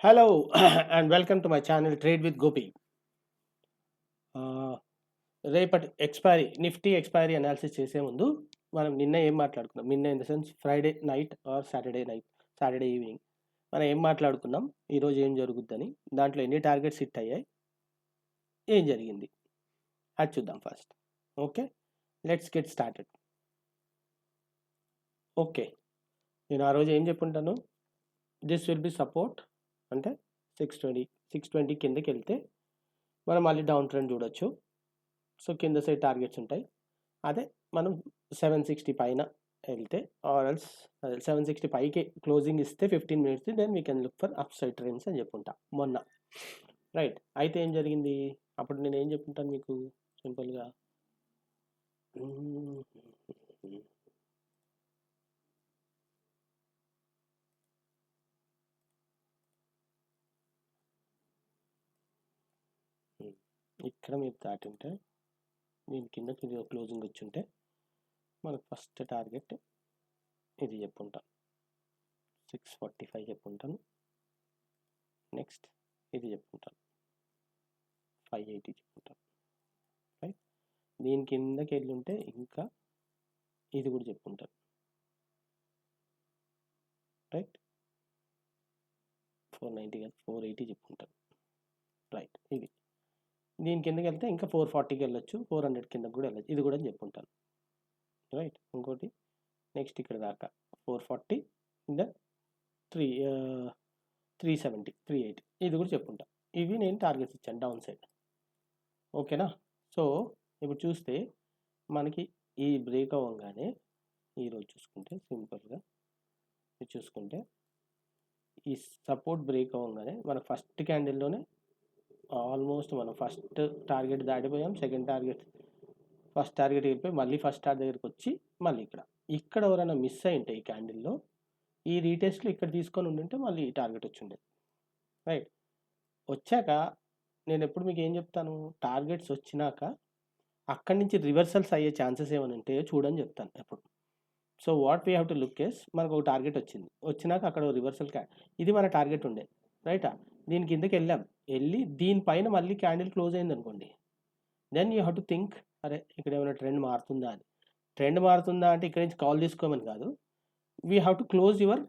Hello and welcome to my channel Trade with Gopi. రేపటి Nifty expiry analysis చేసే ముందు మనం నిన్న ఏం మాట్లాడుకున్నాం, నిన్న in the sense Friday night or Saturday evening మనం ఏం మాట్లాడుకున్నాం, ఈరోజు ఏం జరుగుద్దని, దాంట్లో ఎన్ని టార్గెట్స్ హిట్ అయ్యాయి, ఏం జరిగింది అది చూద్దాం first. Okay, let's get started. Okay, నేను ఆ రోజు ఏం చెప్పుంటాను, దిస్ విల్ బి సపోర్ట్ అంటే 620 కిందకి వెళ్తే మనం మళ్ళీ డౌన్ ట్రెండ్ చూడొచ్చు. సో కింద సైడ్ టార్గెట్స్ ఉంటాయి. అదే మనం 760 పైన వెళ్తే ఆర్ఎల్స్ 760 పైకి క్లోజింగ్ ఇస్తే 15 minutes, then we can look for upside trends అని చెప్పుంటా మొన్న. రైట్, అయితే ఏం జరిగింది అప్పుడు, నేను ఏం చెప్పుంటాను మీకు సింపుల్గా. ఇక్కడ మీరు దాటింటే దీని కిందకి క్లోజింగ్ వచ్చి ఉంటే మనకు ఫస్ట్ టార్గెట్ ఇది చెప్పుంటాను, 645 చెప్పుంటాను. నెక్స్ట్ ఇది చెప్పుకుంటాను, 580 చెప్పుకుంటాను. రైట్, దీని కిందకి వెళ్ళి ఉంటే ఇంకా ఇది కూడా చెప్పుకుంటాను. రైట్, 490 కాదు 480 చెప్పుకుంటాను. రైట్, ఇది దీని కిందకి వెళ్తే ఇంకా 440కి వెళ్ళొచ్చు, 400 కిందకి కూడా వెళ్ళచ్చు, ఇది కూడా చెప్పుకుంటాను. రైట్, ఇంకోటి నెక్స్ట్ ఇక్కడ దాకా 440, దెన్ 370, 380, ఇది కూడా చెప్పుకుంటా. ఇవి నేను టార్గెట్స్ ఇచ్చాను డౌన్ సైడ్. ఓకేనా? సో ఇప్పుడు చూస్తే మనకి ఈ బ్రేక్ అవ్వగానే ఈరోజు చూసుకుంటే సింపుల్గా చూసుకుంటే ఈ సపోర్ట్ బ్రేక్ అవ్వగానే మన ఫస్ట్ క్యాండిల్లోనే ఆల్మోస్ట్ మనం ఫస్ట్ టార్గెట్ దాటిపోయాం. ఫస్ట్ టార్గెట్ వెళ్ళిపోయి మళ్ళీ ఫస్ట్ టార్గెట్ దగ్గరికి వచ్చి మళ్ళీ ఇక్కడ ఎవరైనా మిస్ అయింటే ఈ క్యాండిల్లో ఈ రీటెస్ట్లో ఇక్కడ తీసుకొని ఉండింటే మళ్ళీ ఈ టార్గెట్ వచ్చి ఉండేది. రైట్, వచ్చాక నేను ఎప్పుడు మీకు ఏం చెప్తాను, టార్గెట్స్ వచ్చినాక అక్కడి నుంచి రివర్సల్స్ అయ్యే ఛాన్సెస్ ఏమైనా ఉంటే చూడని చెప్తాను ఎప్పుడు. So what we have to look case, మనకు ఒక టార్గెట్ వచ్చినాక అక్కడ రివర్సల్ ఇది మన టార్గెట్ ఉండే. రైటా, దీని కిందకి వెళ్ళి దీనిపైన మళ్ళీ క్యాండిల్ క్లోజ్ అయింది అనుకోండి, then you have to think, అరే ఇక్కడ ఏమైనా ట్రెండ్ మారుతుందా అని. ట్రెండ్ మారుతుందా అంటే ఇక్కడ నుంచి కాల్ తీసుకోమని కాదు, we have to close your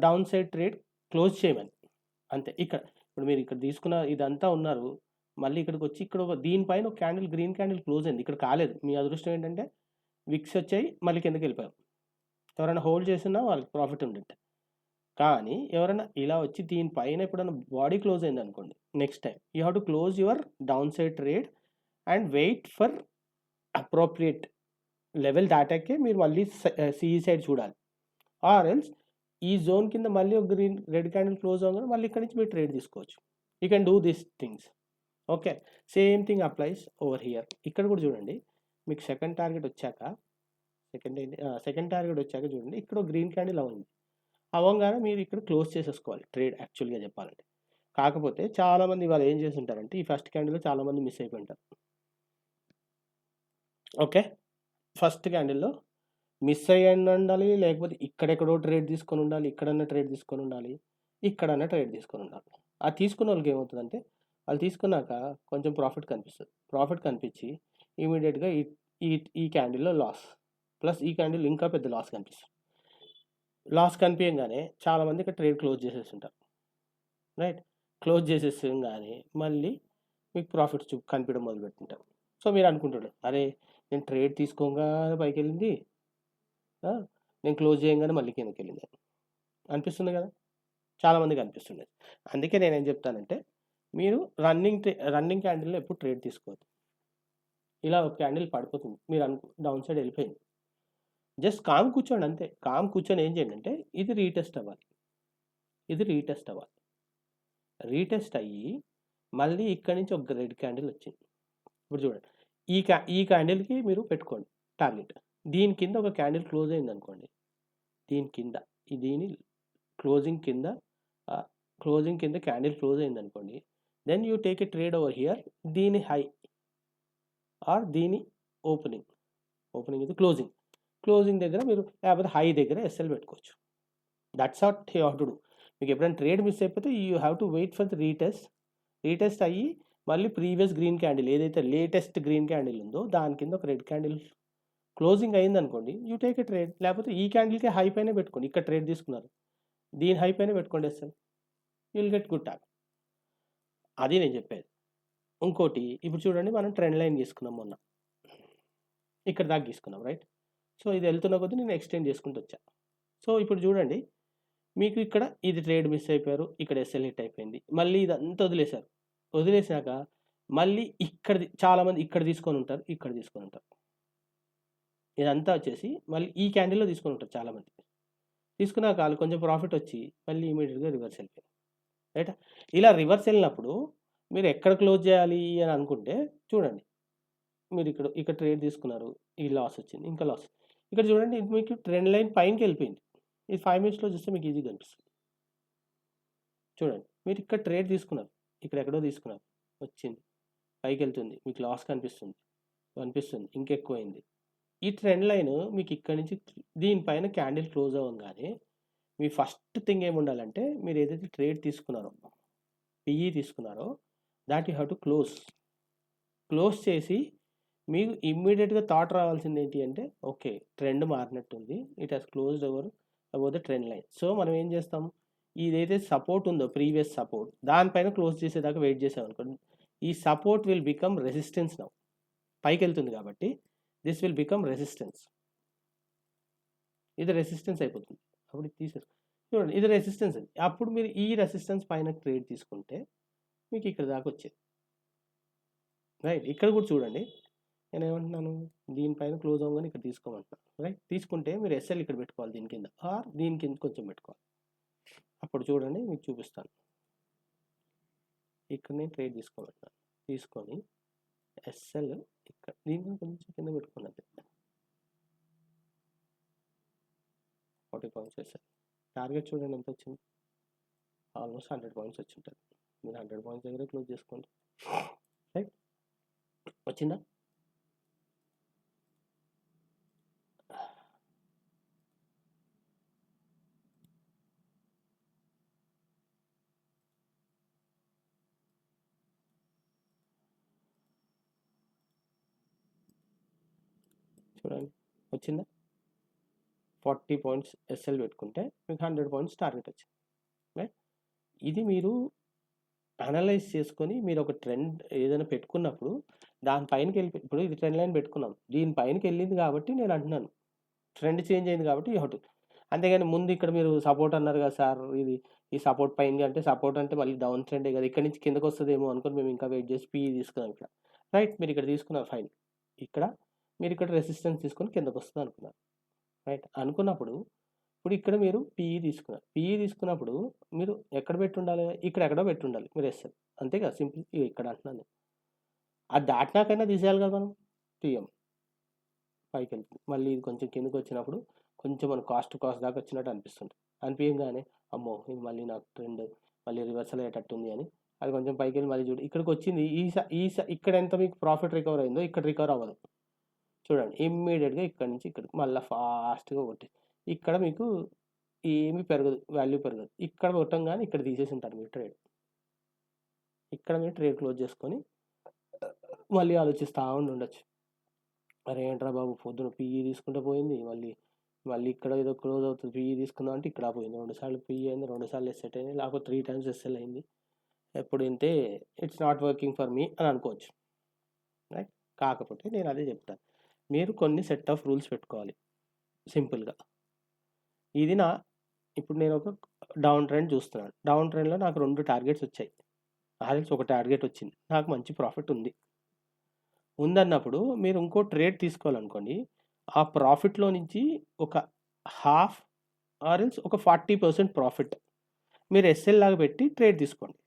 down side trade close చేయమని అంతే. ఇప్పుడు మీరు ఇక్కడ తీసుకున్న ఇదంతా ఉన్నారు, మళ్ళీ ఇక్కడికి వచ్చి ఇక్కడ దీనిపైన ఒక క్యాండిల్ గ్రీన్ క్యాండిల్ క్లోజ్ అయింది, ఇక్కడ కాలేదు. మీ అదృష్టం ఏంటంటే విక్స్ వచ్చాయి, మళ్ళీ కిందకి వెళ్ళిపోయాం. ఎవరైనా హోల్డ్ చేసినా వాళ్ళకి ప్రాఫిట్ ఉండింటే. కానీ ఎవరైనా ఇలా వచ్చి దీనిపైన ఎప్పుడైనా బాడీ క్లోజ్ అయింది అనుకోండి, next time you have to close your down side trade and wait for appropriate level దాటాకే మీరు మళ్ళీ సిఈ సైడ్ చూడాలి. ఆర్ ఎల్స్ ఈ జోన్ కింద మళ్ళీ ఒక రెడ్ క్యాండిల్ క్లోజ్ అవ్వగానే మళ్ళీ ఇక్కడ నుంచి మీరు ట్రేడ్ తీసుకోవచ్చు. You can do these things. Okay, same thing applies over here. ఇక్కడ కూడా చూడండి, మీకు సెకండ్ టార్గెట్ వచ్చాక చూడండి, ఇక్కడ గ్రీన్ క్యాండిల్ అవ్వగానే మీరు ఇక్కడ క్లోజ్ చేసేసుకోవాలి ట్రేడ్, యాక్చువల్గా చెప్పాలంటే. కాకపోతే చాలామంది వాళ్ళు ఏం చేసి ఉంటారంటే ఈ ఫస్ట్ క్యాండిల్లో చాలామంది మిస్ అయిపోయి ఉంటారు. ఓకే, ఫస్ట్ క్యాండిల్లో మిస్ అయ్యండి ఉండాలి, లేకపోతే ఇక్కడెక్కడో ట్రేడ్ తీసుకొని ఉండాలి, ఇక్కడన్నా ట్రేడ్ తీసుకొని ఉండాలి, ఇక్కడన్నా ట్రేడ్ తీసుకొని ఉండాలి. ఆ తీసుకున్న వాళ్ళకి ఏమవుతుందంటే, వాళ్ళు తీసుకున్నాక కొంచెం ప్రాఫిట్ కనిపించి ఇమీడియట్గా ఈ క్యాండిల్లో లాస్, ప్లస్ ఈ క్యాండిల్ ఇంకా పెద్ద లాస్ కనిపిస్తుంది. లాస్ కనిపించగానే చాలామంది ఇక్కడ ట్రేడ్ క్లోజ్ చేసేస్తుంటారు. రైట్, క్లోజ్ చేసేసంగానే మళ్ళీ మీకు ప్రాఫిట్స్ కనిపించడం మొదలు పెట్టుకుంటారు. సో మీరు అనుకుంటారు, అరే నేను ట్రేడ్ తీసుకోగానే పైకి వెళ్ళింది, నేను క్లోజ్ చేయగానే మళ్ళీ కిందకి వెళ్ళింది అనిపిస్తుంది కదా, చాలామందికి అనిపిస్తుంది. అందుకే నేనేం చెప్తానంటే, మీరు రన్నింగ్ క్యాండిల్లో ఎప్పుడు ట్రేడ్ తీసుకోవద్దు. ఇలా ఒక క్యాండిల్ పడిపోతుంది, మీరు డౌన్ సైడ్ వెళ్ళిపోయింది, జస్ట్ కామ్ కూర్చోండి అంతే. కామ్ కూర్చొని ఏం చేయండి అంటే, ఇది రీటెస్ట్ అవ్వాలి, రీటెస్ట్ అయ్యి మళ్ళీ ఇక్కడి నుంచి ఒక రెడ్ క్యాండిల్ వచ్చింది. ఇప్పుడు చూడండి, ఈ క్యాండిల్కి మీరు పెట్టుకోండి టార్గెట్. దీని కింద ఒక క్యాండిల్ క్లోజ్ అయింది అనుకోండి, దీని క్లోజింగ్ కింద క్యాండిల్ క్లోజ్ అయింది అనుకోండి, then you take a trade over here. దీని హై ఆర్ దీని ఓపెనింగ్ ఇది క్లోజింగ్ దగ్గర మీరు, లేకపోతే హై దగ్గర ఎస్ఎల్ పెట్టుకోవచ్చు. That's what you have to do. మీకు ఎప్పుడైనా ట్రేడ్ మిస్ అయిపోతే you have to wait for the retest అయ్యి మళ్ళీ ప్రీవియస్ గ్రీన్ క్యాండిల్ ఏదైతే లేటెస్ట్ గ్రీన్ క్యాండిల్ ఉందో దాని కింద ఒక రెడ్ క్యాండిల్ క్లోజింగ్ అయింది అనుకోండి, యూ టేక్ ఎ ట్రేడ్. లేకపోతే ఈ క్యాండిల్కి హై పైన పెట్టుకోండి, ఇక్కడ ట్రేడ్ తీసుకున్నారు దీని హై పైన పెట్టుకోండి అసలు, you will get good talk. అది నేను చెప్పేది. ఇంకోటి ఇప్పుడు చూడండి, మనం ట్రెండ్ లైన్ తీసుకున్నాం మొన్న, ఇక్కడ దాకా తీసుకున్నాం రైట్. సో ఇది వెళ్తున్న కొద్దీ నేను ఎక్స్టెండ్ చేసుకుంటూ వచ్చా. సో ఇప్పుడు చూడండి, మీకు ఇక్కడ ఇది ట్రేడ్ మిస్ అయిపోయారు, ఇక్కడ ఎస్ఎల్ హిట్ అయిపోయింది, మళ్ళీ ఇదంతా వదిలేశారు. వదిలేసాక మళ్ళీ ఇక్కడ చాలామంది ఇక్కడ తీసుకొని ఉంటారు, ఇక్కడ తీసుకొని ఉంటారు. ఇదంతా వచ్చేసి మళ్ళీ ఈ క్యాండిల్లో తీసుకొని ఉంటారు చాలామంది. తీసుకున్నాక వాళ్ళు కొంచెం ప్రాఫిట్ వచ్చి మళ్ళీ ఇమీడియట్గా రివర్స్ వెళ్ళిపోయింది రైట్. ఇలా రివర్స్ వెళ్ళినప్పుడు మీరు ఎక్కడ క్లోజ్ చేయాలి అని అనుకుంటే చూడండి, మీరు ఇక్కడ ట్రేడ్ తీసుకున్నారు, ఈ లాస్ వచ్చింది, ఇంకా లాస్. ఇక్కడ చూడండి, ఇది మీకు ట్రెండ్ లైన్ పైనకి వెళ్ళిపోయింది. ఇది 5 మినిట్స్లో చూస్తే మీకు ఈజీగా కనిపిస్తుంది. చూడండి, మీరు ఇక్కడ ట్రేడ్ తీసుకున్నారు, ఇక్కడ ఎక్కడో తీసుకున్నారు, వచ్చింది పైకి వెళ్తుంది, మీకు లాస్ కనిపిస్తుంది, ఇంకెక్కువైంది. ఈ ట్రెండ్ లైన్ మీకు ఇక్కడి నుంచి దీనిపైన క్యాండిల్ క్లోజ్ అవ్వగానే మీ ఫస్ట్ థింగ్ ఏముండాలంటే, మీరు ఏదైతే ట్రేడ్ తీసుకున్నారో, పిఈ తీసుకున్నారో, that you have to close చేసి మీకు ఇమ్మీడియట్గా థాట్ రావాల్సింది ఏంటి అంటే, ఓకే ట్రెండ్ మారినట్టుంది, it has closed about the trend line. So మనం ఏం చేస్తాం, ఇదైతే సపోర్ట్ ఉందో ప్రీవియస్ సపోర్ట్ దానిపైన క్లోజ్ చేసేదాకా వెయిట్ చేసాం అనుకోండి, ఈ support will become resistance. Now పైకి వెళ్తుంది కాబట్టి దిస్ విల్ బికమ్ రెసిస్టెన్స్. ఇది రెసిస్టెన్స్ అయిపోతుంది. అప్పుడు తీసేసుకో, చూడండి ఇది రెసిస్టెన్స్ అది. అప్పుడు మీరు ఈ రెసిస్టెన్స్ పైన ట్రేడ్ తీసుకుంటే మీకు ఇక్కడ దాకా వచ్చేది రైట్. ఇక్కడ కూడా చూడండి, నేను ఏమంటున్నాను, దీనిపైన క్లోజ్ అవ్వగానే ఇక్కడ తీసుకోమంటున్నాను రైట్. తీసుకుంటే మీరు ఎస్ఎల్ ఇక్కడ పెట్టుకోవాలి, దీని కింద ఆర్ దీని కింద కొంచెం పెట్టుకోవాలి. అప్పుడు చూడండి మీకు చూపిస్తాను. ఇక్కడ నేను ట్రేడ్ తీసుకోమంటున్నాను, తీసుకొని ఎస్ఎల్ ఇక్కడ దీన్ని కొంచెం కింద పెట్టుకున్నది 40 పాయింట్స్ ఎస్ఎల్. టార్గెట్ చూడండి ఎంత వచ్చింది, ఆల్మోస్ట్ 100 పాయింట్స్ వచ్చి ఉంటుంది. మీరు 100 పాయింట్స్ దగ్గర క్లోజ్ చేసుకోండి రైట్. వచ్చిందా? చూడండి వచ్చిందా? 40 పాయింట్స్ ఎస్ఎల్ పెట్టుకుంటే మీకు 100 పాయింట్స్ టార్గెట్ వచ్చింది రైట్. ఇది మీరు అనలైజ్ చేసుకొని మీరు ఒక ట్రెండ్ ఏదైనా పెట్టుకున్నప్పుడు దానిపైనకి వెళ్ళి, ఇప్పుడు ఇది ట్రెండ్ లైన్ పెట్టుకున్నాం, దీనిపైనకి వెళ్ళింది కాబట్టి నేను అంటున్నాను ట్రెండ్ చేంజ్ అయింది కాబట్టి యూ హావ్ టు. అంతేగాని ముందు ఇక్కడ మీరు సపోర్ట్ అన్నారు కదా సార్, ఇది ఈ సపోర్ట్ పైన అంటే సపోర్ట్ అంటే మళ్ళీ డౌన్ ట్రెండే కదా, ఇక్కడ నుంచి కిందకు వస్తుందేమో అనుకుని మేము ఇంకా వెయిట్ చేసి పీఈ తీసుకున్నాం ఇక్కడ రైట్. మీరు ఇక్కడ తీసుకున్నారు ఫైన్, ఇక్కడ మీరు ఇక్కడ రెసిస్టెన్స్ తీసుకొని కిందకు వస్తుంది అనుకున్నారు రైట్. అనుకున్నప్పుడు ఇప్పుడు ఇక్కడ మీరు పీఈ తీసుకున్నప్పుడు మీరు ఎక్కడ పెట్టి ఉండాలి, ఇక్కడ ఎక్కడో పెట్టి ఉండాలి మీరు ఎస్ఎల్, అంతే కదా సింపుల్. ఇక్కడ అంటున్నాను, అది దాటినాకైనా తీసేయాలి కదా మనం, తీయం పైకి వెళ్తుంది. మళ్ళీ ఇది కొంచెం కిందకి వచ్చినప్పుడు కొంచెం మన కాస్ట్ దాకా వచ్చినట్టు అనిపిస్తుంది. అనిపించగానే అమ్మో ఇది మళ్ళీ నాకు ట్రెండ్ మళ్ళీ రివర్సల్ అయ్యేటట్టుంది అని అది కొంచెం పైకి వెళ్ళి మళ్ళీ చూడు ఇక్కడికి వచ్చింది. ఇక్కడ ఎంత మీకు ప్రాఫిట్ రికవర్ అయిందో ఇక్కడ రికవర్ అవ్వదు. చూడండి ఇమ్మీడియట్గా ఇక్కడ నుంచి ఇక్కడికి మళ్ళీ ఫాస్ట్గా కొట్టి ఇక్కడ మీకు ఏమీ పెరగదు, వాల్యూ పెరగదు. ఇక్కడ కొట్టంగానే ఇక్కడ తీసేసి ఉంటారు మీరు ట్రేడ్. ఇక్కడ మీరు ట్రేడ్ క్లోజ్ చేసుకొని మళ్ళీ ఆలోచిస్తూ ఉండొచ్చు, అరే ఏంట్రా బాబు పొద్దున పీఈ తీసుకుంటే పోయింది, మళ్ళీ ఇక్కడ ఏదో క్లోజ్ అవుతుంది, పీఈ తీసుకుందాం అంటే ఇక్కడ పోయింది, 2 సార్లు పీఈ అయింది, 2 సార్లు ఎస్ఎట్ అయింది, లేకపోతే 3 టైమ్స్ ఎస్ఎల్ అయింది, ఎప్పుడు ఇంతే it's not working for me అని అనుకోవచ్చు రైట్. కాకపోతే నేను అదే చెప్తాను, మీరు కొన్ని సెట్ ఆఫ్ రూల్స్ పెట్టుకోవాలి సింపుల్గా. ఇది ఇప్పుడు నేను ఒక డౌన్ ట్రెండ్ చూస్తున్నాను, డౌన్ ట్రెండ్లో నాకు 2 టార్గెట్స్ వచ్చాయి, ఆల్రెడీ ఒక టార్గెట్ వచ్చింది, నాకు మంచి ప్రాఫిట్ ఉందన్నప్పుడు మీరు ఇంకో ట్రేడ్ తీసుకోవాలనుకోండి, ఆ ప్రాఫిట్లో నుంచి ఒక హాఫ్ ఆర్ఎల్స్ ఒక 40% ప్రాఫిట్ మీరు ఎస్ఎల్ లాగా పెట్టి ట్రేడ్ తీసుకోండి.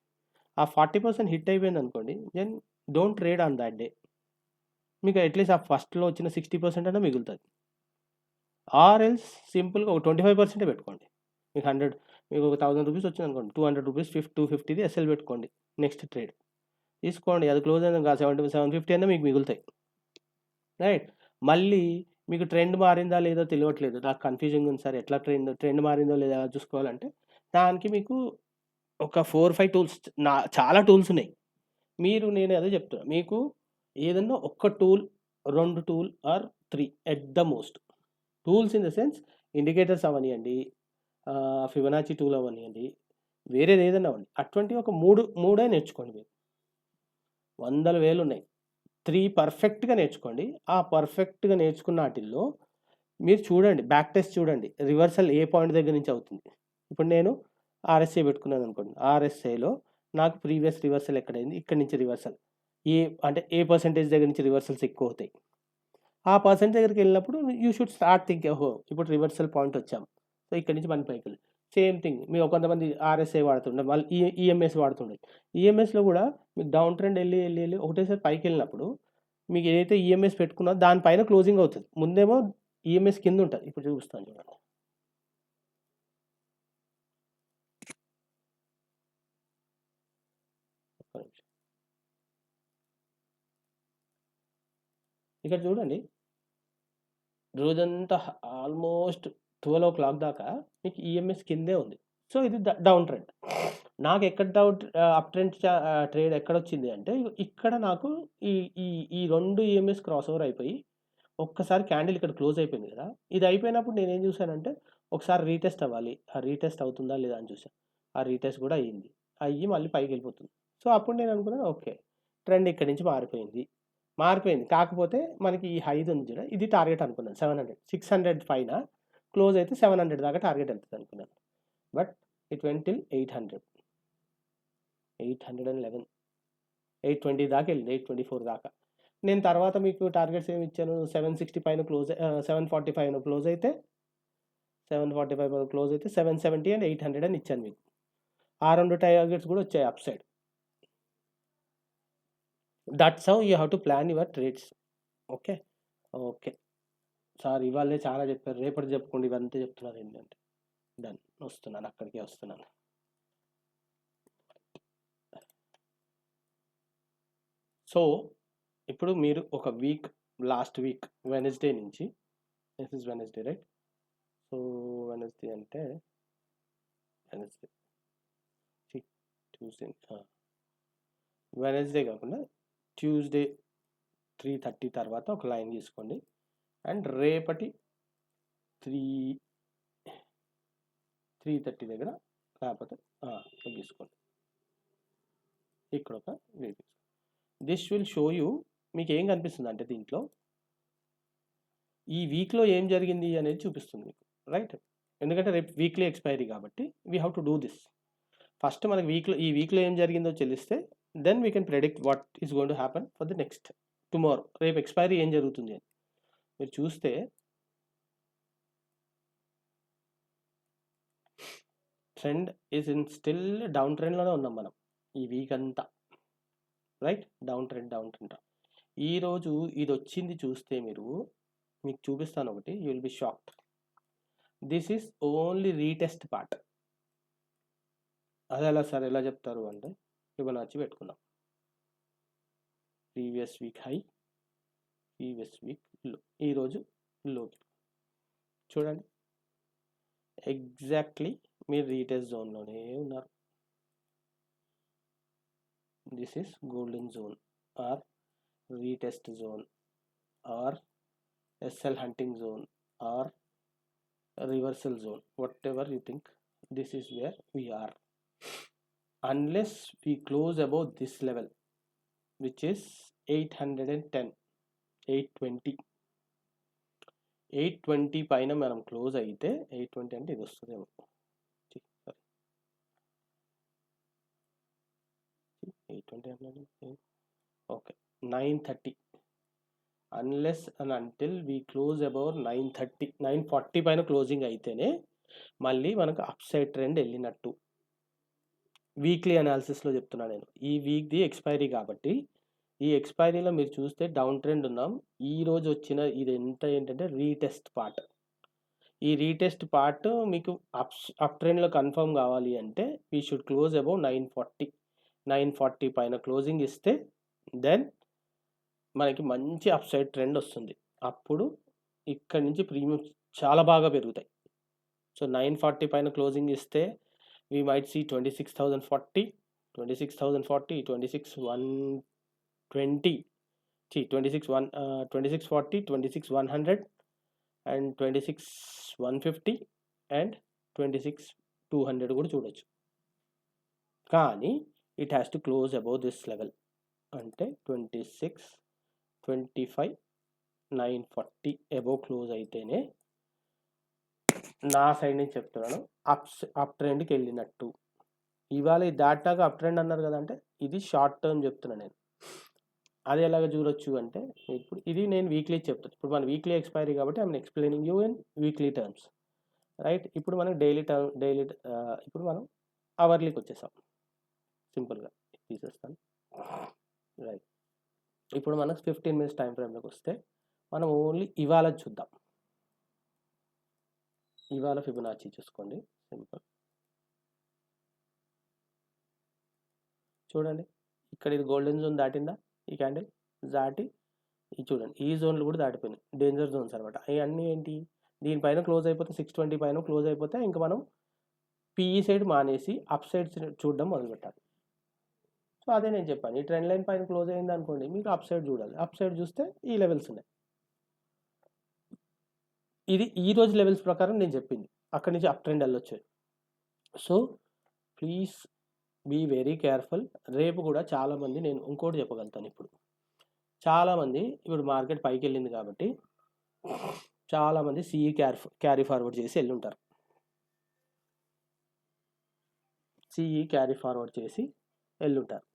ఆ 40% హిట్ అయిపోయింది అనుకోండి, then don't trade on that day. మీకు అట్లీస్ట్ ఆ ఫస్ట్లో వచ్చిన 60% అయినా మిగులుతుంది. ఆర్ఎల్స్ సింపుల్గా ఒక 25% పెట్టుకోండి. మీకు ఒక 1000 రూపీస్ వచ్చింది అనుకోండి, 200 రూపీస్ 250ది ఎస్ఎల్ పెట్టుకోండి. నెక్స్ట్ ట్రేడ్ తీసుకోండి, అది క్లోజ్ అయింది కాదు 750 అయినా మీకు మిగులుతాయి రైట్. మళ్ళీ మీకు ట్రెండ్ మారిందా లేదో తెలియట్లేదు, నాకు కన్ఫ్యూజింగ్ ఉంది సార్, ఎట్లా ట్రెండ్ మారిందో లేదా చూసుకోవాలంటే దానికి మీకు ఒక 4-5 టూల్స్ చాలా టూల్స్ ఉన్నాయి. నేను అదే చెప్తున్నా. మీకు ఏదన్నా ఒక్క tool, 2 tool or 3 at the most. Tools in the sense indicators అవ్వనియండి, ఫిబొనాచి టూల్ అవ్వనియండి, వేరేది ఏదైనా అవ్వండి. అటువంటివి ఒక 3 నేర్చుకోండి మీరు. వందల వేలున్నాయి. 3 పర్ఫెక్ట్‌గా నేర్చుకోండి. ఆ పర్ఫెక్ట్‌గా నేర్చుకున్న ఆటిల్లో మీరు చూడండి, బ్యాక్ టెస్ట్ చూడండి. రివర్సల్ ఏ పాయింట్ దగ్గర నుంచి అవుతుంది. ఇప్పుడు నేను ఆర్ఎస్ఐ పెట్టుకున్నాను అనుకోండి. ఆర్ఎస్ఐలో నాకు ప్రీవియస్ రివర్సల్ ఎక్కడైంది, ఇక్కడి నుంచి రివర్సల్ అంటే ఏ పర్సెంటేజ్ దగ్గర నుంచి రివర్సల్స్ ఎక్కువ అవుతాయి. ఆ పర్సెంట్ దగ్గరికి వెళ్ళినప్పుడు యూ షుడ్ స్టార్ట్ థింక్, ఓహో ఇప్పుడు రివర్సల్ పాయింట్ వచ్చాం, సో ఇక్కడ నుంచి మన పైకి వెళ్ళి సేమ్ థింగ్. మీరు కొంతమంది ఆర్ఎస్ఐ వాడుతుండే, వాళ్ళు ఈఎంఎస్ వాడుతుండే. ఈఎంఎస్లో కూడా మీకు డౌన్ ట్రెండ్ వెళ్ళి ఒకటేసారి పైకి వెళ్ళినప్పుడు మీకు ఏదైతే ఈఎంఎస్ పెట్టుకున్నా దానిపైన క్లోజింగ్ అవుతుంది. ముందేమో ఈఎంఎస్ కింద ఉంటుంది. ఇప్పుడు చూపిస్తాను చూడండి. ఇక్కడ చూడండి, రోజంతా ఆల్మోస్ట్ 12 o'clock దాకా మీకు ఈఎంఎస్ కిందే ఉంది. సో ఇది డౌన్ ట్రెండ్. నాకు ఎక్కడ అప్ ట్రెండ్ ట్రేడ్ ఎక్కడ వచ్చింది అంటే, ఇక్కడ నాకు ఈ ఈ ఈ 2 ఈఎంఎస్ క్రాస్ ఓవర్ అయిపోయి ఒక్కసారి క్యాండిల్ ఇక్కడ క్లోజ్ అయిపోయింది కదా. ఇది అయిపోయినప్పుడు నేనేం చూశానంటే, ఒకసారి రీటెస్ట్ అవ్వాలి. ఆ రీటెస్ట్ అవుతుందా లేదా అని చూసాను. ఆ రీటెస్ట్ కూడా అయ్యి మళ్ళీ పైకి వెళ్ళిపోతుంది. సో అప్పుడు నేను అనుకున్నాను, ఓకే ట్రెండ్ ఇక్కడి నుంచి మారిపోయింది. కాకపోతే మనకి ఈ హైది ఉంది చూడ, ఇది టార్గెట్ అనుకున్నాను 700. 600 పైన క్లోజ్ అయితే 700 దాకా టార్గెట్ వెళ్తుంది అనుకున్నాను. బట్ ఇట్ వెంట్ టిల్ 800, 811, 820 దాకా వెళ్ళింది, 824 దాకా. నేను తర్వాత మీకు టార్గెట్స్ ఏమి ఇచ్చాను, 760 పైన 745 క్లోజ్ అయితే 770 అండ్ 800 అని ఇచ్చాను మీకు. ఆ 2 టార్గెట్స్ కూడా వచ్చాయి up side. That's how you have to plan your trades. Okay sir ఇవాళే చాలా చెప్పారు, రేపటి చెప్పుకోండి, ఇవంతా చెప్తున్నారు ఏంటంటే. డన్, అక్కడికే వస్తున్నాను. సో ఇప్పుడు మీరు ఒక వీక్, లాస్ట్ వీక్ వెనస్డే నుంచి, this is Wednesday right. So Wednesday అంటే వెనస్డే కాకుండా ట్యూస్డే 3:30 తర్వాత ఒక లైన్ తీసుకోండి. అండ్ రేపటి 3:30 దగ్గర లేకపోతే తీసుకోండి. ఇక్కడ ఒక రేపు దిస్ విల్ షో యూ. మీకు ఏం కనిపిస్తుంది అంటే దీంట్లో ఈ వీక్లో ఏం జరిగింది అనేది చూపిస్తుంది మీకు, రైట్? ఎందుకంటే రేపు వీక్లీ ఎక్స్పైరీ కాబట్టి we have to do this. First మనకి ఈ వీక్లో ఏం జరిగిందో తెలిస్తే then we can predict what is going to happen for the next tomorrow. రేపు ఎక్స్పైరీ ఏం జరుగుతుంది అని మీరు చూస్తే trend is in still down ట్రెండ్లోనే ఉన్నాం మనం ఈ వీక్ అంతా, రైట్? Down trend. ఈరోజు ఇది వచ్చింది చూస్తే మీకు చూపిస్తాను ఒకటి, you will be shocked. This is only retest part. అది ఎలా సార్, ఎలా చెప్తారు అంటే, ఫిబొనాచి పెట్టుకున్నాం. Previous week high, previous week low, ఈరోజు లోకి చూడండి. ఎగ్జాక్ట్లీ మీరు రీటెస్ట్ జోన్లోనే ఉన్నారు. This is golden zone or retest zone or SL hunting zone or reversal zone, whatever you think. This is where we are, unless we close above this level, which is 810, 820 పైన మనం close అయితే 820 అంటే ఇది వస్తుందేమో, 820 అంటే okay 930. Unless and until we close about 930, 940 పైన closing అయితేనే మళ్ళీ మనకు అప్ సైడ్ ట్రెండ్ వెళ్ళినట్టు. వీక్లీ అనాలిసిస్లో చెప్తున్నా నేను. ఈ వీక్ది ఎక్స్పైరీ కాబట్టి ఈ ఎక్స్పైరీలో మీరు చూస్తే డౌన్ ట్రెండ్ ఉన్నాం. ఈరోజు వచ్చిన ఇది ఏంటంటే రీటెస్ట్ పార్ట్. ఈ రీటెస్ట్ పార్ట్ మీకు అప్ ట్రెండ్లో కన్ఫర్మ్ కావాలి అంటే వీ షుడ్ క్లోజ్ అబౌవ్ 940 పైన క్లోజింగ్ ఇస్తే దెన్ మనకి మంచి అప్ సైడ్ ట్రెండ్ వస్తుంది. అప్పుడు ఇక్కడి నుంచి ప్రీమియం చాలా బాగా పెరుగుతాయి. సో 940 పైన క్లోజింగ్ ఇస్తే we might see 26,040, 26,040, 26,120, 26,140, 26,100 and 26,150 and 26,200 కూడా చూడొచ్చు. కానీ it has to close above this level, అంటే 25,940 అబౌవ్ క్లోజ్ అయితేనే నా సైడ్ నుంచి చెప్తున్నాను అప్ ట్రెండ్కి వెళ్ళినట్టు. ఇవాళ ఈ దాటాగా అప్ ట్రెండ్ అన్నారు కదా, అంటే ఇది షార్ట్ టర్మ్ చెప్తున్నాను నేను. అది ఎలాగ చూడొచ్చు అంటే, ఇప్పుడు ఇది నేను వీక్లీ చెప్తాను. ఇప్పుడు మన వీక్లీ ఎక్స్పైరీ కాబట్టి I'm explaining you in weekly terms, right. ఇప్పుడు మనం డైలీ ఇప్పుడు మనం అవర్లీకి వచ్చేసాం. సింపుల్గా తీసేస్తాను, రైట్. ఇప్పుడు మనకు 15 minutes టైం ఫ్రేమ్లోకి వస్తే మనం ఓన్లీ ఇవాళ చూద్దాం. ఇవాళ ఫిబొనాచి చూసుకోండి, సింపుల్. చూడండి ఇక్కడ ఇది గోల్డెన్ జోన్ దాటిందా, ఈ క్యాండిల్ దాటి ఇది చూడండి ఈ జోన్లు కూడా దాటిపోయినాయి, డేంజర్ జోన్స్ అనమాట. ఇవన్నీ ఏంటి, దీనిపైన క్లోజ్ అయిపోతే 620 పైన క్లోజ్ అయిపోతే ఇంకా మనం పిఈ సైడ్ మానేసి అప్ సైడ్ చూడడం మొదలుపెట్టాలి. సో అదే నేను చెప్పాను, ఈ ట్రెండ్ లైన్ పైన క్లోజ్ అయింది అనుకోండి, మీకు అప్ సైడ్ చూడాలి. అప్ సైడ్ చూస్తే ఈ లెవెల్స్ ఉన్నాయి. ఇది ఈ రోజు లెవెల్స్ ప్రకారం నేను చెప్పింది, అక్కడి నుంచి అప్ ట్రెండ్ వెళ్ళొచ్చు. So please be very careful. రేపు కూడా చాలామంది, నేను ఇంకోటి చెప్పగలుగుతాను, ఇప్పుడు చాలామంది ఇప్పుడు మార్కెట్ పైకి వెళ్ళింది కాబట్టి చాలామంది సిఈ క్యారీ ఫార్వర్డ్ చేసి వెళ్ళుంటారు. సిఈ క్యారీ ఫార్వర్డ్ చేసి వెళ్ళుంటారు.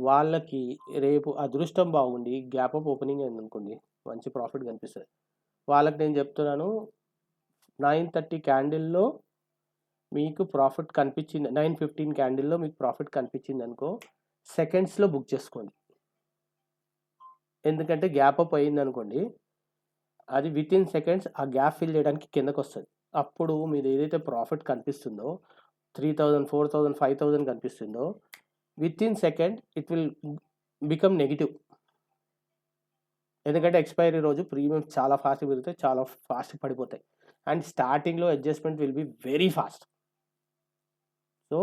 వాళ్ళకి రేపు అదృష్టం బాగుండి గ్యాప్ అప్ ఓపెనింగ్ అయింది అనుకోండి, మంచి ప్రాఫిట్ కనిపిస్తుంది. వాళ్ళకి నేను చెప్తున్నాను, 9:30 క్యాండిల్లో మీకు ప్రాఫిట్ కనిపించింది, 9:15 క్యాండిల్లో మీకు ప్రాఫిట్ కనిపించింది అనుకో, సెకండ్స్లో బుక్ చేసుకోండి. ఎందుకంటే గ్యాప్ అప్ అయింది అనుకోండి, అది విత్ ఇన్ సెకండ్స్ ఆ గ్యాప్ ఫిల్ చేయడానికి కిందకు వస్తుంది. అప్పుడు మీరు ఏదైతే ప్రాఫిట్ కనిపిస్తుందో 3,000, 4,000, 5,000 కనిపిస్తుందో, with in second it will become negative. ఎందుకంటే ఎక్స్పైరీ రోజు ప్రీమియం చాలా ఫాస్ట్ పెరుగుతాయి, చాలా ఫాస్ట్ పడిపోతాయి, అండ్ స్టార్టింగ్లో adjustment will be very fast. So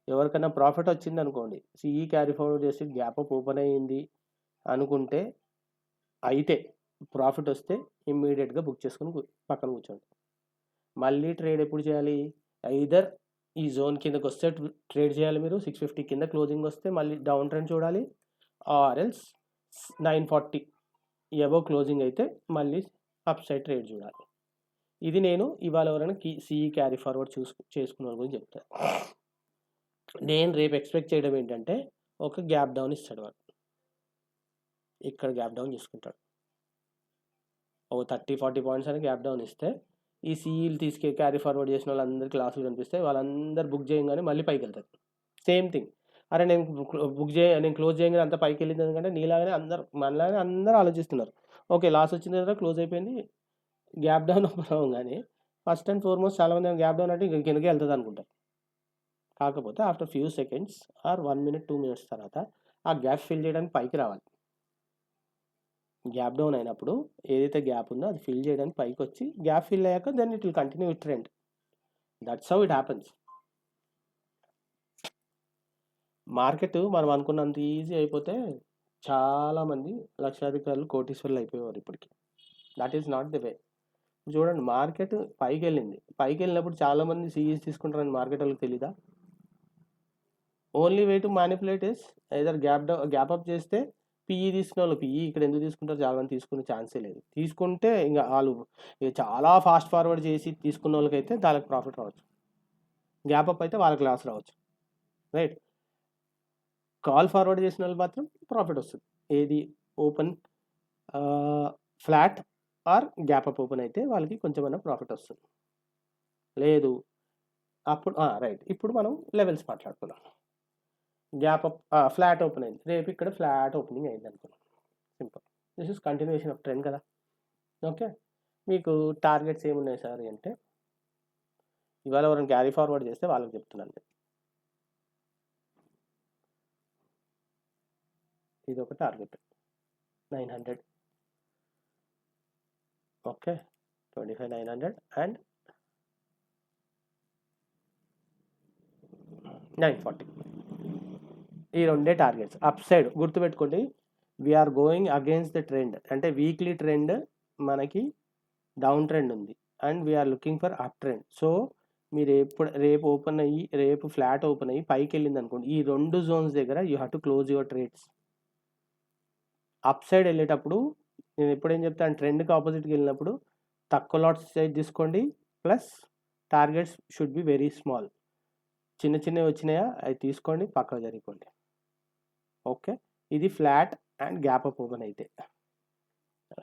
ఎవరికైనా ప్రాఫిట్ వచ్చింది అనుకోండి, సిఈ క్యారీ ఫార్వర్డ్ చేసి గ్యాప్ అప్ ఓపెన్ అయ్యింది అనుకుంటే, అయితే ప్రాఫిట్ వస్తే ఇమ్మీడియట్గా బుక్ చేసుకుని పక్కన కూర్చోండి. మళ్ళీ ట్రేడ్ ఎప్పుడు చేయాలి, ఐదర్ ఈ జోన్ కిందకి వస్తే ట్రేడ్ చేయాలి మీరు, 650 కింద క్లోజింగ్ వస్తే మళ్ళీ డౌన్ ట్రెండ్ చూడాలి, ఆర్ ఎల్స్ 940 అబవ్ క్లోజింగ్ అయితే మళ్ళీ అప్ సైడ్ ట్రేడ్ చూడాలి. ఇది నేను ఇవాళ ఎవరైనా సిఈ క్యారీ ఫార్వర్డ్ చేసుకున్న వాళ్ళ గురించి చెప్తాను. నేను రేపు ఎక్స్పెక్ట్ చేయడం ఏంటంటే, ఒక గ్యాప్ డౌన్ ఇస్తాడు వాడు, ఇక్కడ గ్యాప్ డౌన్ చేసుకుంటాడు, ఒక 30-40 పాయింట్స్ అని గ్యాప్ డౌన్ ఇస్తే, ఈ సిఈలు క్యారీ ఫార్వర్డ్ చేసిన వాళ్ళందరికీ క్లాసులు కనిపిస్తాయి, వాళ్ళందరూ బుక్ చేయగానే మళ్ళీ పైకి వెళ్తారు. సేమ్ థింగ్, అరే నేను నేను క్లోజ్ చేయగానే అంతా పైకి వెళ్ళింది, ఎందుకంటే నీలాగానే మనలాగానే అందరూ ఆలోచిస్తున్నారు. ఓకే లాస్ వచ్చిన తర్వాత క్లోజ్ అయిపోయింది, గ్యాప్ డౌన్ అవ్వగానే ఫస్ట్ అండ్ ఫార్మోస్ట్ చాలామంది గ్యాప్ డౌన్ అంటే ఇంక కిందకే వెళ్తుంది అనుకుంటారు. కాకపోతే after few seconds are 1 minute 2 minutes తర్వాత ఆ గ్యాప్ ఫిల్ చేయడానికి పైకి రావాలి. గ్యాప్ డౌన్ అయినప్పుడు ఏదైతే గ్యాప్ ఉందో అది ఫిల్ చేయడానికి పైకి వచ్చి, గ్యాప్ ఫిల్ అయ్యాక then it will continue with trend. That's how it happens. Market మనం అనుకున్నంత ఈజీ అయిపోతే చాలామంది లక్షాధికారులు కోటీశ్వరులు అయిపోయేవారు ఇప్పటికి. That is not the way. చూడండి మార్కెట్ పైకి వెళ్ళింది, పైకి వెళ్ళినప్పుడు చాలామంది సిఈస్ తీసుకుంటారని మార్కెట్ వాళ్ళకి తెలీదా? Only way to manipulate is either gap up చేస్తే పిఈ తీసుకున్న వాళ్ళు పిఈ ఇక్కడ ఎందుకు తీసుకుంటారు, చాలా మంది తీసుకునే ఛాన్సే లేదు. తీసుకుంటే ఇంకా వాళ్ళు చాలా ఫాస్ట్ ఫార్వర్డ్ చేసి తీసుకున్న వాళ్ళకైతే దానికి ప్రాఫిట్ రావచ్చు, గ్యాప్ అప్ అయితే వాళ్ళకి లాస్ రావచ్చు, రైట్. కాల్ ఫార్వర్డ్ చేసిన వాళ్ళు మాత్రం ప్రాఫిట్ వస్తుంది. ఏది open flat are gap up open అయితే వాళ్ళకి కొంచెం ప్రాఫిట్ వస్తుంది. లేదు అప్పుడు రైట్. ఇప్పుడు మనం లెవెల్స్ మాట్లాడుకున్నాం. గ్యాప్ అప్ ఫ్లాట్ ఓపెన్ అయింది, రేపు ఇక్కడ ఫ్లాట్ ఓపెనింగ్ అయింది అనుకున్నాం, simple. This is continuation of trend కదా. ఓకే, మీకు టార్గెట్స్ ఏమున్నాయి సార్ అంటే, ఇవాళ ఎవరైనా క్యారీ ఫార్వర్డ్ చేస్తే వాళ్ళకి చెప్తున్నాను. ఇది ఒక టార్గెట్ 900, ఓకే 25,900 అండ్ 940. ఈ రెండే టార్గెట్స్. అప్ సైడ్ గుర్తుపెట్టుకోండి, we're going against the trend. అంటే వీక్లీ ట్రెండ్ మనకి డౌన్ ట్రెండ్ ఉంది and we're looking for uptrend. So మీరు రేపు ఓపెన్ అయ్యి, రేపు ఫ్లాట్ ఓపెన్ అయ్యి పైకి వెళ్ళింది అనుకోండి, ఈ 2 జోన్స్ దగ్గర you have to close your trades. Up side వెళ్ళేటప్పుడు నేను ఎప్పుడేం చెప్తాను, ట్రెండ్కి ఆపోజిట్కి వెళ్ళినప్పుడు తక్కువ లాట్స్ సైజ్ తీసుకోండి, plus targets should be very small. చిన్న చిన్నవి వచ్చినాయా అవి తీసుకోండి, పక్కకు జరిగిపోండి. ఓకే, ఇది flat and gap up open అయితే,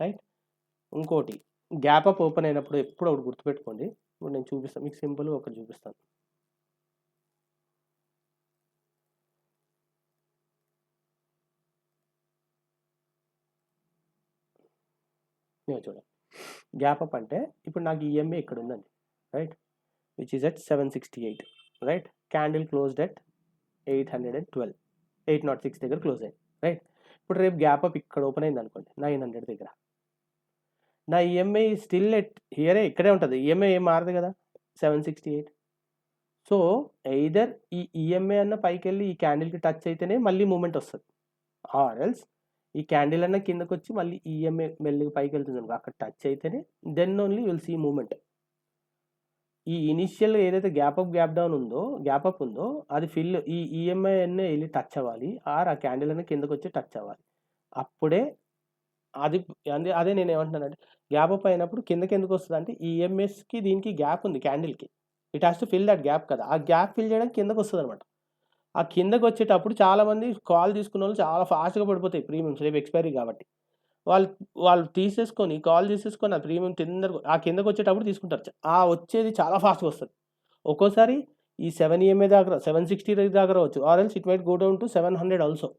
రైట్. ఇంకోటి, గ్యాప్ అప్ ఓపెన్ అయినప్పుడు ఎప్పుడు ఒకటి గుర్తుపెట్టుకోండి. ఇప్పుడు నేను చూపిస్తాను మీకు, సింపుల్గా ఒకటి చూపిస్తాను. నేను చూడండి, గ్యాప్ అప్ అంటే ఇప్పుడు నాకు ఈఎంఏ ఇక్కడ ఉందండి, right, which is at 768, right. Candle closed at 812, 806 దగ్గర క్లోజ్ అయింది, రైట్. ఇప్పుడు రేపు గ్యాప్ అప్ ఇక్కడ ఓపెన్ అయింది అనుకోండి 900 దగ్గర, నా ఈఎంఐ స్టిల్ ఎట్ హియరే, ఇక్కడే ఉంటుంది. ఈఎంఐ ఏం మారదు కదా, 768. సో ఎయిదర్ ఈ ఈఎంఐ అన్న పైకి వెళ్ళి ఈ క్యాండిల్కి టచ్ అయితేనే మళ్ళీ మూమెంట్ వస్తుంది, ఆర్ ఎల్స్ ఈ క్యాండిల్ అన్న కిందకు వచ్చి మళ్ళీ ఈఎంఐ మెల్లిగా పైకి వెళ్తుంది అనుకో, అక్కడ టచ్ అయితేనే then only will see movement. ఈ ఇనిషియల్ ఏదైతే గ్యాప్ అప్ గ్యాప్ డౌన్ ఉందో, గ్యాప్ అప్ ఉందో, అది ఫిల్ ఈ ఈఎంఐ అన్నీ వెళ్ళి టచ్ అవ్వాలి, ఆర్ ఆ క్యాండిల్ అన్న కిందకు వచ్చి టచ్ అవ్వాలి. అప్పుడే అది అదే నేను ఏమంటున్నానంటే, గ్యాప్ అప్ అయినప్పుడు కిందకి ఎందుకు వస్తుంది అంటే, ఈఎంఎస్కి దీనికి గ్యాప్ ఉంది క్యాండిల్కి, it has to fill that gap కదా, ఆ గ్యాప్ ఫిల్ చేయడానికి కిందకు వస్తుంది అనమాట. ఆ కిందకు వచ్చేటప్పుడు చాలామంది కాల్ తీసుకున్న వాళ్ళు చాలా ఫాస్ట్గా పడిపోతాయి ప్రీమియమ్స్, రేపు ఎక్స్పైరీ కాబట్టి. వాళ్ళు తీసేసుకొని కాల్ తీసేసుకొని ఆ ప్రీమియం ఆ కిందకు వచ్చేటప్పుడు తీసుకుంటారు, ఆ వచ్చేది చాలా ఫాస్ట్గా వస్తుంది. ఒక్కోసారి ఈ 7 EMA దాకా 760 దాకా రావచ్చు, or else it might go down to 700 also.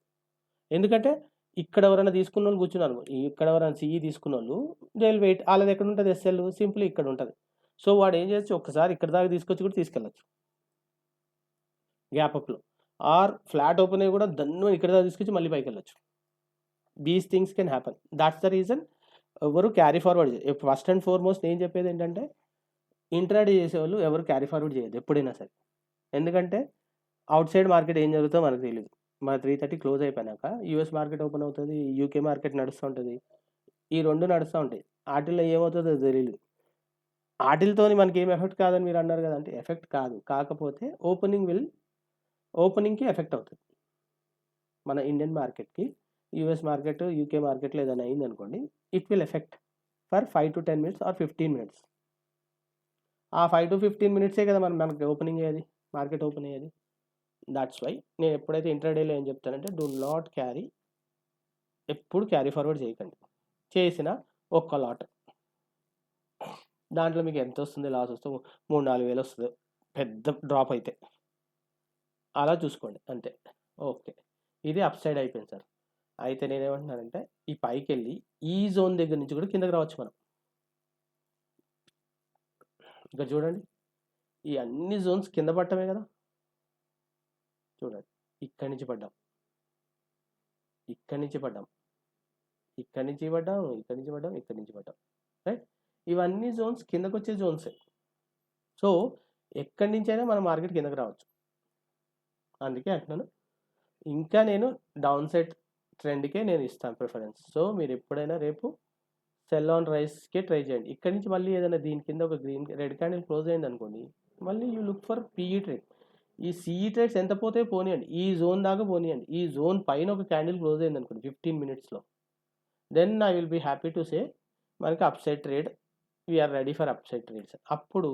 ఎందుకంటే ఇక్కడ ఎవరైనా తీసుకున్న వాళ్ళు కూర్చున్నారు, ఇక్కడ ఎవరైనా సిఈ తీసుకున్న వాళ్ళు దే విల్ వెయిట్, వాళ్ళది ఎక్కడ ఉంటుంది ఎస్ఎల్, సింపుల్ ఇక్కడ ఉంటుంది. సో వాడు ఏం చేయొచ్చు, ఒక్కసారి ఇక్కడ దాకా తీసుకొచ్చి కూడా తీసుకెళ్ళచ్చు గ్యాప్ అప్లో, ఆర్ ఫ్లాట్ ఓపెన్ అయ్యి కూడా దన్ను ఇక్కడ దాకా తీసుకొచ్చి మళ్ళీ పైకి వెళ్ళచ్చు. These things can happen. That's the reason ఎవరు carry forward first and foremost నేను చెప్పేది ఏంటంటే, ఇంట్రాడే చేసేవాళ్ళు ఎవరు క్యారీ ఫార్వర్డ్ చేయదు ఎప్పుడైనా సరే. ఎందుకంటే అవుట్ సైడ్ మార్కెట్ ఏం జరుగుతుందో మనకు తెలియదు. మన 3:30 క్లోజ్ అయిపోయినాక యూఎస్ మార్కెట్ ఓపెన్ అవుతుంది, యూకే మార్కెట్ నడుస్తూ ఉంటుంది, ఈ 2 నడుస్తూ ఉంటాయి. వాటిల్లో ఏమవుతుందో తెలియదు. వాటితో మనకి ఏం ఎఫెక్ట్ కాదని మీరు అన్నారు కదా, అంటే ఎఫెక్ట్ కాదు, కాకపోతే ఓపెనింగ్కి ఎఫెక్ట్ అవుతుంది. మన ఇండియన్ మార్కెట్కి యూఎస్ మార్కెట్, యూకే మార్కెట్లో ఏదైనా అయింది అనుకోండి, it will effect for 5 to 10 minutes or 15 minutes. ఆ 5 to 15 minutes కదా మనకి ఓపెనింగ్ అయ్యేది, మార్కెట్ ఓపెన్ అయ్యేది. దాట్స్ వై నేను ఎప్పుడైతే ఇంట్రాడేలో ఏం చెప్తానంటే, డూ నాట్ క్యారీ, ఎప్పుడు క్యారీ ఫార్వర్డ్ చేయకండి. చేసిన ఒక్క లాట్, దాంట్లో మీకు ఎంత వస్తుంది లాస్ వస్తే 3-4 వేలు వస్తుంది పెద్ద డ్రాప్ అయితే, అలా చూసుకోండి అంతే. ఓకే, ఇది అప్ సైడ్ అయిపోయింది సార్. అయితే నేనేమంటున్నానంటే, ఈ పైకి వెళ్ళి ఈ జోన్ దగ్గర నుంచి కూడా కిందకి రావచ్చు మనం. ఇక్కడ చూడండి, ఈ అన్ని జోన్స్ కింద పట్టమే కదా, చూడండి, ఇక్కడి నుంచి పడ్డాం, ఇక్కడి నుంచి పడ్డాం, ఇక్కడి నుంచి పడ్డాం, ఇక్కడి నుంచి పడ్డాం, ఇక్కడి నుంచి పడ్డాం, రైట్. ఇవన్నీ జోన్స్ కిందకు వచ్చే జోన్సే. సో ఎక్కడి నుంచి అయినా మన మార్కెట్ కిందకి రావచ్చు. అందుకే అంటున్నాను, ఇంకా నేను డౌన్ సైడ్ ట్రెండ్కే నేను ఇస్తాను ప్రిఫరెన్స్. సో మీరు ఎప్పుడైనా రేపు సెల్ ఆన్ రైస్కే ట్రై చేయండి. ఇక్కడి నుంచి మళ్ళీ ఏదైనా దీని కింద ఒక రెడ్ క్యాండిల్ క్లోజ్ అయింది అనుకోండి, మళ్ళీ you look for PE trade. ఈ సిఈ ట్రేడ్స్ ఎంత పోతే పోనీయండి, ఈ జోన్ దాకా పోనీయండి. ఈ జోన్ పైన ఒక క్యాండిల్ క్లోజ్ అయింది అనుకోండి 15 minutesలో, then I will be happy to say మనకి upside trade, we are ready for upside trades. అప్పుడు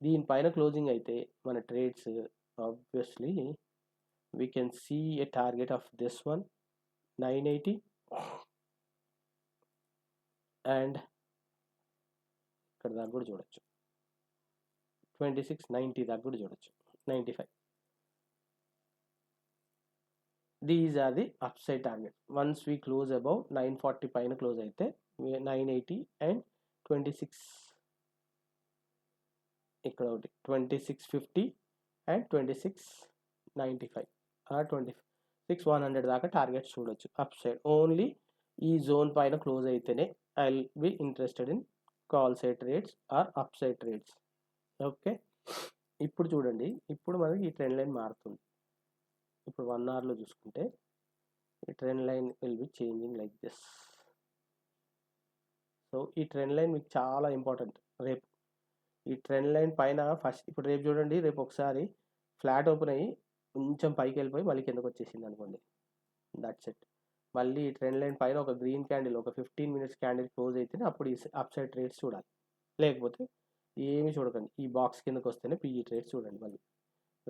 దీనిపైన క్లోజింగ్ అయితే మన trades obviously we can see a target of this one 980 and ఇక్కడ దాకా కూడా చూడొచ్చు, 2690 దాకా కూడా చూడొచ్చు, 95. These are the upside target. Once we close above 940 పైన క్లోజ్ అయితే 980 అండ్ 26, ఇక్కడ ఒకటి 2650 అండ్ 2695 ఆర్ 26,100 దాకా టార్గెట్స్ చూడొచ్చు అప్ సైడ్. ఓన్లీ ఈ జోన్ పైన క్లోజ్ అయితేనే I will be interested in call side trades or upside trades. Okay, ఇప్పుడు చూడండి, ఇప్పుడు మనకి ఈ ట్రెండ్ లైన్ మారుతుంది. ఇప్పుడు 1 అవర్లో చూసుకుంటే ఈ trend line will be changing like this. So ఈ ట్రెండ్ లైన్ మీకు చాలా ఇంపార్టెంట్. రేపు ఈ ట్రెండ్ లైన్ పైన ఫస్ట్, ఇప్పుడు రేపు చూడండి, రేపు ఒకసారి ఫ్లాట్ ఓపెన్ అయ్యి కొంచెం పైకి వెళ్ళిపోయి మళ్ళీ కిందకు వచ్చేసింది అనుకోండి, దట్స్ ఇట్. మళ్ళీ ఈ ట్రెండ్ లైన్ పైన ఒక గ్రీన్ క్యాండిల్, ఒక 15 మినిట్స్ క్యాండిల్ క్లోజ్ అయితేనే అప్పుడు ఈ అప్ సైడ్ ట్రేడ్స్ చూడాలి. లేకపోతే ఏమి చూడకండి, ఈ బాక్స్ కిందకు వస్తేనే పిఈ ట్రేడ్స్ చూడండి మళ్ళీ,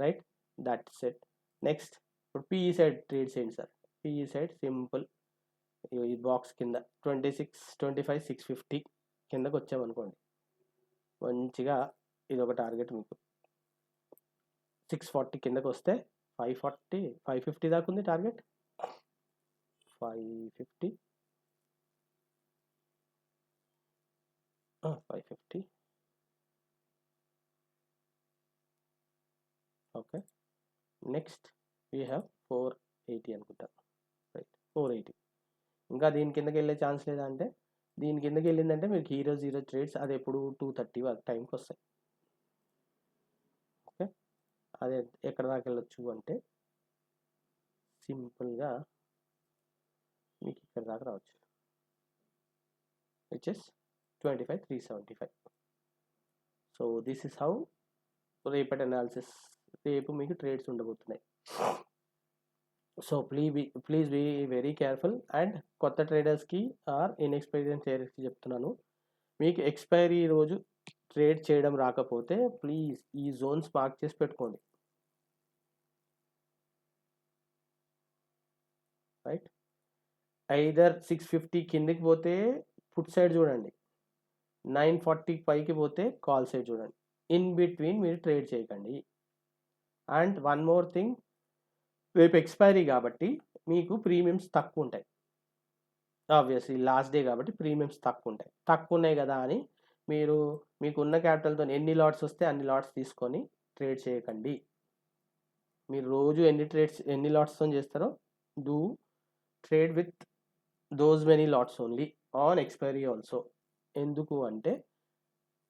రైట్? That's it. నెక్స్ట్ ఇప్పుడు పిఈ సైడ్ ట్రేడ్స్ ఏంటి సార్? పిఈ సైడ్ సింపుల్, ఈ బాక్స్ కింద 26, 25, 650 కిందకు వచ్చామనుకోండి, మంచిగా ఇది ఒక టార్గెట్ మీకు. 640 కిందకు వస్తే 540, 550 దాకా ఉంది target. 550, 550. Okay, next we have 480 అనుకుంటా, రైట్? 480. ఇంకా దీని కిందకి వెళ్ళే ఛాన్స్ లేదా అంటే, దీని కిందకి వెళ్ళిందంటే మీకు హీరో జీరో ట్రేడ్స్ అది ఎప్పుడు 230 వరకు టైంకి వస్తాయి. ఓకే, అదే ఎక్కడ దాకా వెళ్ళొచ్చు అంటే సింపుల్గా మీకు ఇక్కడ దాకా రావచ్చు, which is 25,375. So this is how రేపటి అనాలిసిస్, రేపు మీకు ట్రేడ్స్ ఉండబోతున్నాయి. So please be very careful. And కొత్త ట్రేడర్స్కి ఆర్ ఇన్ఎక్స్పీరియన్స్ ట్రేడర్స్కి చెప్తున్నాను, మీకు ఎక్స్పైరీ రోజు ట్రేడ్ చేయడం రాకపోతే ప్లీజ్ ఈ జోన్స్ మార్క్ చేసి పెట్టుకోండి, రైట్? ఐదర్ 650 కిందికి పోతే పుట్ సైడ్ చూడండి, 940 పైకి పోతే కాల్ సైడ్ చూడండి. ఇన్ బిట్వీన్ మీరు ట్రేడ్ చేయకండి. అండ్ వన్ మోర్ థింగ్, రేపు ఎక్స్పైరీ కాబట్టి మీకు ప్రీమియమ్స్ తక్కువ ఉంటాయి. ఆబ్వియస్లీ లాస్ట్ డే కాబట్టి ప్రీమియమ్స్ తక్కువ ఉన్నాయి కదా అని మీరు మీకున్న క్యాపిటల్తో ఎన్ని లాట్స్ వస్తే అన్ని లాట్స్ తీసుకొని ట్రేడ్ చేయకండి. మీరు రోజు ఎన్ని లాట్స్తో చేస్తారో do trade with those many LADS only on expiry also. ఎందుకు అంటే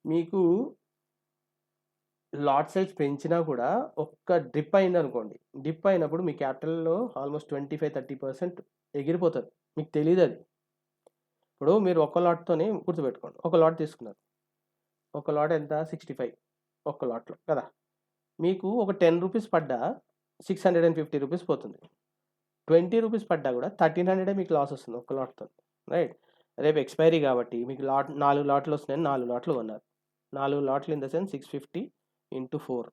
మీకు లాట్ సైజ్ పెంచినా కూడా ఒక్క డిప్ అయింది అనుకోండి, డిప్ అయినప్పుడు మీ క్యాపిటల్లో ఆల్మోస్ట్ 25-30% ఎగిరిపోతుంది, మీకు తెలియదు అది. ఇప్పుడు మీరు ఒక లాట్తోనే గుర్తుపెట్టుకోండి, ఒక లాట్ తీసుకున్నారు, ఒక లాట్ ఎంత 65 ఒక్క లాట్లో కదా, మీకు ఒక 10 రూపీస్ పడ్డా 650 రూపీస్ పోతుంది. 20 రూపీస్ పడ్డా కూడా 1300 మీకు లాస్ వస్తుంది ఒక లాట్తో, రైట్? రేపు ఎక్స్పైరీ కాబట్టి మీకు 4 లాట్లు వస్తున్నాయని 4 లాట్లు కొన్నారు. 4 లాట్లు ఇన్ ద సెన్స్ 650 × 4,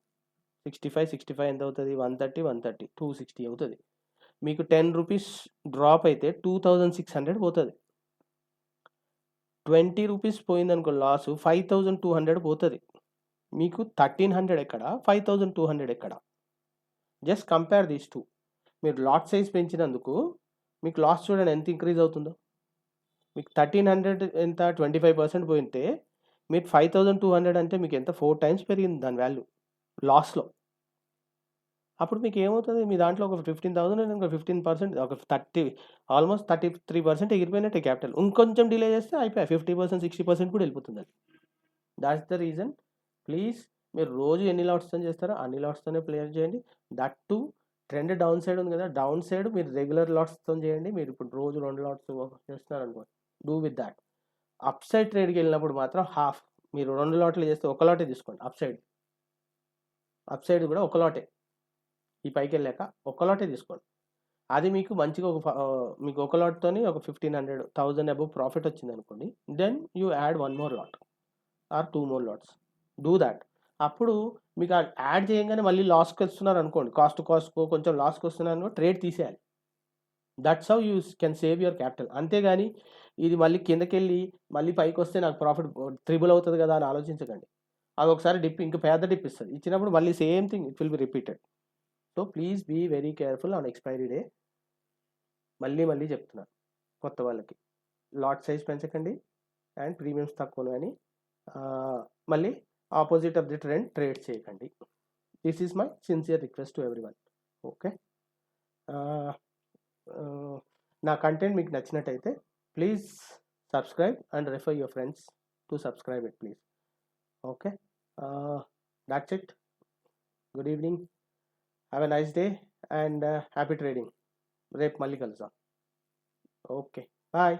65 ఎంత అవుతుంది? 130, 260 అవుతుంది. మీకు 10 రూపీస్ డ్రాప్ అయితే 2600 పోతుంది. 20 రూపీస్ పోయిందనుకో లాస్, 5200 పోతుంది. మీకు 1300 ఎక్కడ, 5200 ఎక్కడ? Just compare these two. మీరు లాట్ సైజ్ పెంచినందుకు మీకు లాస్ చూడండి ఎంత ఇంక్రీజ్ అవుతుందో. మీకు 1300 ఎంత 25% పోయితే మీరు 5200 అంటే మీకు ఎంత 4 టైమ్స్ పెరిగింది దాని వాల్యూ లాస్లో. అప్పుడు మీకు ఏమవుతుంది, మీ దాంట్లో ఒక 15,000 ఒక 15%, ఒక 30, ఆల్మోస్ట్ 33% ఎగిరిపోయినట్టే క్యాపిటల్. ఇంకొంచెం డిలే చేస్తే అయిపోయాయి, 50%, 60% కూడా వెళ్ళిపోతుంది. That's the reason. ప్లీజ్ మీరు రోజు ఎన్ని లాట్స్తో చేస్తారో అన్ని లాట్స్తోనే ప్లే చేయండి. That to trend down side ఉంది కదా, డౌన్ సైడ్ మీరు రెగ్యులర్ లాట్స్తో చేయండి. మీరు ఇప్పుడు రోజు 2 లాట్స్ చేస్తున్నారు అనుకోండి, do with that. Up side ట్రేడ్కి వెళ్ళినప్పుడు మాత్రం హాఫ్, మీరు 2 లాట్లు చేస్తే ఒక లాటే తీసుకోండి. అప్ సైడ్ కూడా ఒక లాటే, ఈ పైకి వెళ్ళాక ఒక లాటే తీసుకోండి. అది మీకు మంచిగా మీకు ఒక లాట్తోని ఒక 1500, 1000 అబౌవ్ ప్రాఫిట్ వచ్చింది అనుకోండి, then you add 1 more lot or 2 more lots. Do that. అప్పుడు మీకు యాడ్ చేయగానే మళ్ళీ లాస్కి వస్తున్నారు అనుకోండి, కాస్ట్కో కొంచెం లాస్కి వస్తున్నారు, ట్రేడ్ తీసేయాలి. That's how you can save your capital. అంతేగాని ఇది మళ్ళీ కిందకి వెళ్ళి మళ్ళీ పైకి వస్తే నాకు ప్రాఫిట్ ట్రిబుల్ అవుతుంది కదా అని ఆలోచించకండి. అది ఒకసారి డిప్, ఇంకా పెద్ద డిప్ ఇస్తుంది, ఇచ్చినప్పుడు మళ్ళీ same thing it will be repeated. So please be very careful on expiry day. మళ్ళీ చెప్తున్నాను కొత్త వాళ్ళకి, లాట్ సైజ్ పెంచకండి అండ్ ప్రీమియమ్స్ తక్కువ కానీ మళ్ళీ opposite of the trend trade చేయకండి. This is my sincere request to everyone. Okay, నా కంటెంట్ మీకు నచ్చినట్టయితే please subscribe and refer your friends to subscribe it please. Okay, that's it. Good evening, have a nice day and happy trading. రేపు మళ్ళీ కలుద్దాం. Okay, bye.